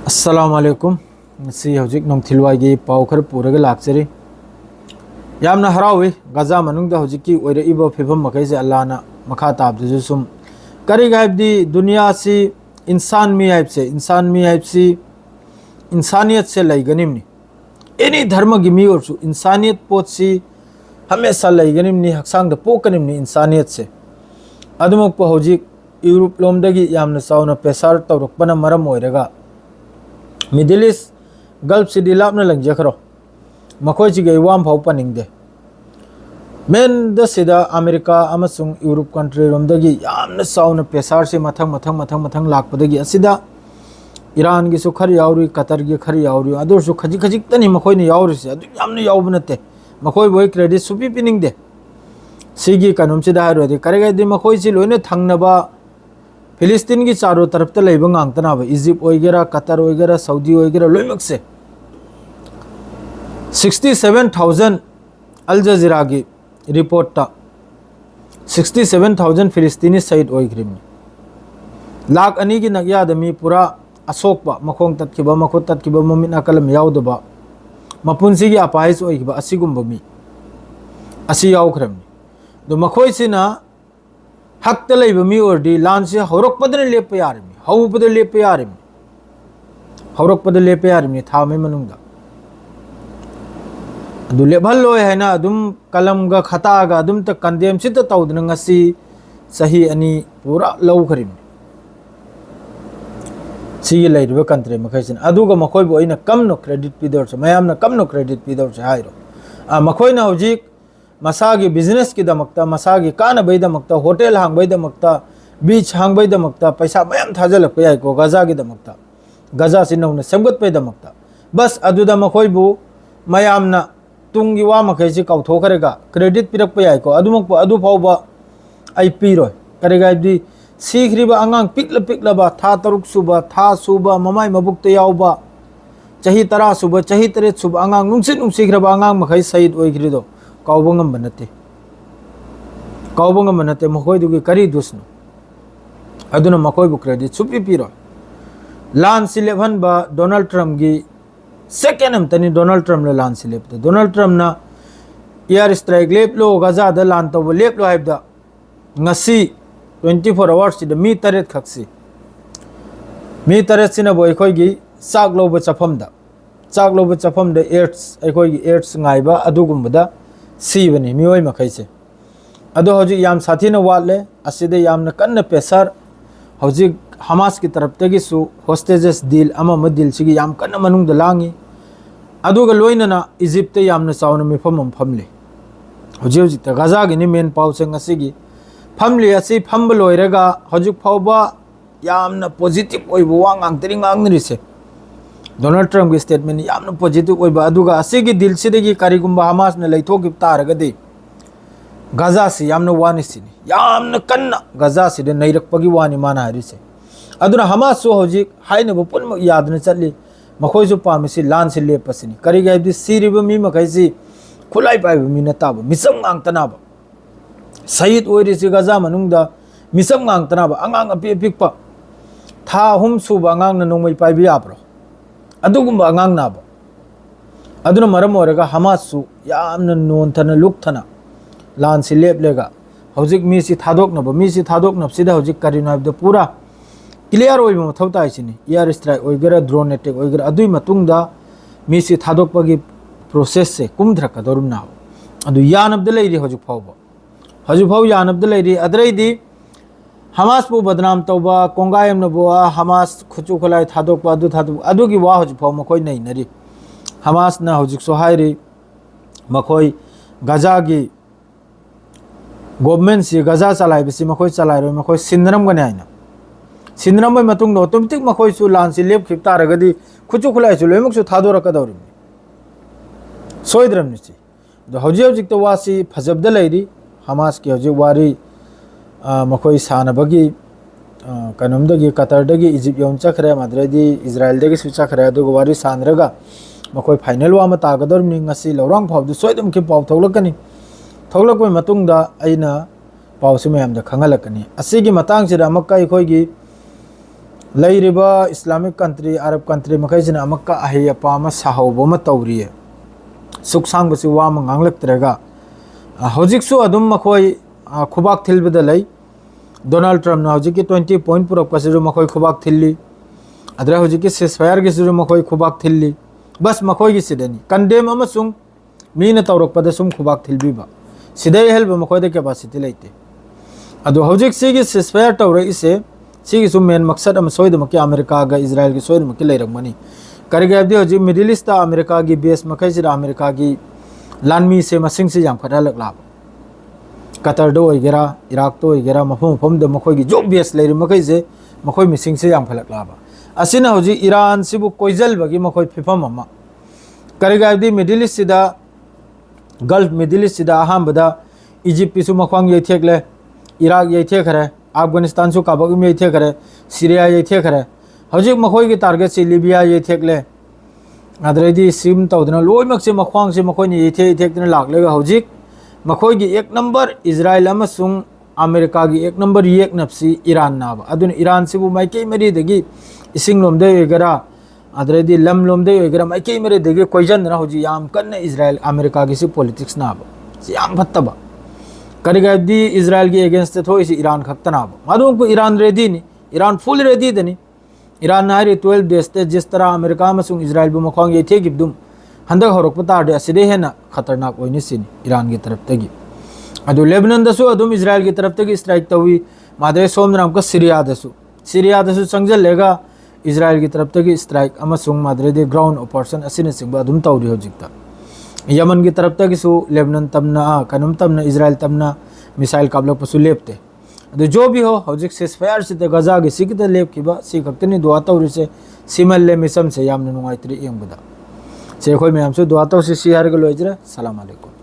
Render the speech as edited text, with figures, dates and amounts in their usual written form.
अस्सलामुअलैकुम हौजिक नोंथिलवाई पाव खर पूरगा लाक्चरी यामना हरावी गजा मनुंग हौजिकी ओइरइबो फिबम मखैसे अल्लाहना मखा ताबदुजु सुम करी गायबदी दुनिया से इंसान मी हाइबसे इंसानियत से लैगनिमनि एनी धर्म की मी और इंसानियत पोतसी हमेशा लैगनिमनि हक्सांग द पोकनिमनि इंसानियत से अदुमक हौजिक यूरोप लोमदगी यामना साउना पेसार तौरकपना मरम ओइरगा मिडिल ईस्ट गल्फ से लापना लंजखरो मखोई गई वाम फाव पनिंगदे मेन दसिदा अमेरिका अमसुंग यूरोप कंट्री रोमदगी यामना साउना पेसार से मथंग लाकपदगी असिदा ईरान की खर यावरी कतर की खर यावरी अदुरसु खजिक खजिकतनी मखोइने यावरिसे अदु यामना यावब नते मखोई बोय क्रेडिट सुपी पिनिंगदे सिगी कनुमसिदा हारोदे करेगादि मखोइसि लोइने थंगनबा फिलिस्तीन की चारों तरफ ते लेबंग आंगतनाब इजिप्ट ओइगेरा कतर ओइगेरा सऊदी ओइगेरा लोइमक से 67,000 अल जजीरा की रिपोर्ट ता 67,000 फिलिस्तीनी शहीद ओइग्रिमनि लाख अनी की नगयादमी पूरा असोकबा मखोंग तत्किबा मखो तत्किबा ममिना कलम यावदबा मपुंसी की अपाइस ओइगिबा असिगुंबा मी असि यावख्रमनि दो मखोइसिना हक मी और लान से हौरकपदने लेप यारमी हौपद लेप यारमी हौरकपद लेप यारमी था में मनुंगदा अदु लेभल्लोय हैना अदुम कलमगा खतागा अदुम त कंडेम सित तौदन ngasi सही अनि पूरा लौखरिम सिगी लैरबा कंट्री मखैसिन अदुगा मखोइबो अइना कमनो क्रेडिट पिदोरस मयामना कमनो क्रेडिट पिदोरस हाइरो मखोइना हौजिक मसागी बिजनेस की दमकता मसागी कानबैदमकता होटल हांगबैदमकता बीच हांगबैदमकता पैसा मयाम थाजलक याइको गजा की दमकता गजा से नौना सेमगतपैदमकता बस अदुदा मखोइबु मयामना तुंगी वा मखैसे काउथोखरेगा क्रेडिट पिरक याइको अदुमक अदु फावबा आई पिरोय करेगादि सीखरिबा अंगांग पिकलबा था तरुक सुबा था सुबा ममाई मबुकते यावबा चही 13 सुबा चही 13 सुबा अंगांग नुंसिख्रबा अंगांग मखै शहीद ओइख्रिदो काउबंगम बनते मखोइदुगी करी दुसनो अदुना मखोइबु क्रेडिट सुपी पिरो लान सिलेभन बा डोनाल्ड ट्रम्प की सेकेंड अमतनी डोनाल्ड ट्रम्प ने लान सिलेबते डोनाल्ड ट्रम्प ना एयर स्ट्राइक लेपलो गजा द लान तब लेपलो हाइबदा ngasi 24 आवर्स सिद मी तरेत खक्सी मी तरेत सिना बो एखोइगी चाक लोब चफम द एड्स एखोइगी एड्स ngaइबा अदुगुमबदा सीबनी मियोय मखैसे अदो हौजिक याम साथीना वाले असिदे यामना कन्न पेसर हौजिक हमास की तरफ तगी सु होस्टेजेस डील अमा डील सिगी याम कन्न मनुंग द लांगी अदुगा लोइनना इजिप्ट ते यामना चावना मिफम फमले हौजिक त गजा गिनी मेन पाउसेंग असिगी फमले असि फम लोइरगा हौजिक फावबा यामना पॉजिटिव ओइबो वांग आंगतरिंग आंगनरिसे डोनाल्ड ट्रम्प की स्टेटमेंट यामना पॉजिटिव ओइबा अदुगा असिगी दिल सिदगी करिगुंबा हमास ने लैथोकि तारगदि गजा से यामना वानिसिनी यामना कन्ना गजा से नैरकपगी वानी माना हरिसे अदुना हमास सो हौजिक हाइनबो पुनम यादना चली मखोइसु पामिसि लान से लेपसिनी करिगाइबदि सिरिबा मी मखैसि खुलाई पाइबा मी नताबा मिसम गांगतनाबा शहीद ओइरिसि गजा मनुंगदा मिसम गांगतनाबा अंगांग अपि पिकपा था हुम सुबा अंगांगना नोंमै पाइबि याब्रो अदुगुंबा अंगांग नाबा अदुना मरम ओरगा हमासु यामना नोंथना लुकथना लान से लेपलेगा हौजिक मीसी थादोकनबसिदा हौजिक करिनो हाइबदा पूरा क्लियर ओइबा मथौ ताइसिनी एयर स्ट्राइक ओइगेरा ड्रोन अटैक ओइगेरा अदुइ मतुंगदा मीसी थादोकपगी प्रोसेस से कुमधरकदोरुम नाव अदु यानबदा लैरि हौजिक फाव यानबदा लैरि अदरैदि हमास पु बदनाम तौबा कोंगायम नबुआ हमास खुचु खलाई थादोकपा अदुगी वा हौजिक फाव मखोइ नैनरि हमास ना हौजिक सो हाइरि मखोइ गजा की गवर्नमेंट से गजा चलाइबसि मखोइ चलाइरो मखोइ सिनरमगने आइना सिनरमबै मतुंग ऑटोमेटिक मखोइ सु लान से लेप खिप तारगदि खुचु खलाई सु लोइमक सु थादोरकदौरिमि सोइद्रमनिसि द हौजिक तो वासी फजबदा लैरि हमास की हौजिक वारी मखोइ सानबगी कनमदगी कतरदगी इजिप्ट यौन चखरे मद्रदी इजराइलदगी सु चखरे अदुग वारी सानरगा मखोइ फाइनल वामा तागदौरिमि ngasi लौरांग फावदु सोइदम खि पाव थौलकनी थौलकबै मतुंगदा अइना पावसु मयामदा खंगलकनी असिगी मतांगसिदा अमक्का अखोइगी लेरिबा इस्लामिक कंट्री अरब कंट्री मखैजना अमक्का अहि अपामा साहौबो तौरी सुख सांगबसी वा मंगांगलक्तरेगा हौजिकसु अदुम मखोय खुबाक थिलबदा लै डोनाल्ड ट्रम्प ना हौजिकी 20 पॉइंट पुरकपसिरु मखोय खुबाक थिल्ली अदरे हौजिकी सेसफायर गिसिरु मखोय खुबाक थिल्ली बस मखोय गी सिदनी कंडेम अमसुंग मीना तौरकपदा सुम खुबाक थिलबीबा सिदै हेल्ब मखोयदा कैपेसिटी लेते अदो हौजिक सिगी सेसफायर तौरे इसे सिगी सुम मेन मकसद अम सोयदमकि अमेरिका गा इजराइल की सोयदमकि लेरमनी करिगैबदि हौजिक मिडिल ईस्ट अमेरिका की बेस मखैसिरा अमेरिका की लानमी से मसिंग से यामखटालक कतर दो होइगेरा इराक तो होइगेरा मफम मफम द मखोय की जो बेस लेरि मखैसे मखोय मिसिंग से यामखलक लाबा असिना हौजी ईरान सिबु कोइजल बगी मखोय फिफम अमा करिगैबदि मिडिल ईस्ट सिदा गल्फ मिडिल ईस्ट सिदा अहमबदा इजिप्ट पिसु मखवांग यथेकले इराक यथेखरे अफगानिस्तान सु काबग में यथेखरे सीरिया यथेखरे हौजिक मखोय की टारगेट से लिबिया यथेकले अदरेदी सिम तौदना लोइमक से मखवांग से मखोय ने यथेकदना लागलेगा हौजिक मखोय की एक नंबर इजराइल अमसुंग अमेरिका की एक नंबर येक नफसी ईरान नाब अदुन ईरान सिबु माइके मरी दगी इसिंग लोमदे यगरा अदरेदी लम लोमदे यगरा माइके मरी दगी कोइजन ना हौजी याम कन्न इजराइल अमेरिका की सि पॉलिटिक्स नाब सि याम फत्तबा करिगैबदि इजराइल की अगेंस्ट थोइसि ईरान खक्तनाब मादुम को ईरान रेडी नि ईरान फुल रेडी दनी ईरान नारी 12 डेज ते जिस तरह अमेरिका अमसुंग इजराइल बु मखवांग येथे गिबदुम हंदक हरक तारदे असिदे हेना खतरनाक ओइनि सिनी ईरान की तरफ तगी अदु लेबनान दसु अदुम इजराइल की तरफ तगी स्ट्राइक तवी मादे सोमनाम का सीरिया दसु संगजल लेगा इजराइल की तरफ तगी स्ट्राइक अमसुंग मादरे दे ग्राउंड ऑपरेशन असिने सिंग अदुम तौरी होजिकता यमन की तरफ तगिसु लेबनान तमना कनुम तमना इजराइल तमना मिसाइल काबलक पसु लेपते अदु जो भी हो हौजिक सेसफायर से गजा के सिकते लेप किबा सि खक्तनी दुआ तौरी से सिमल ले मिसम से यामन नुंगाइत्री एंबदा से खोय मैम से दुआ तो से सियार के लोइजरा सलाम अलैकुम।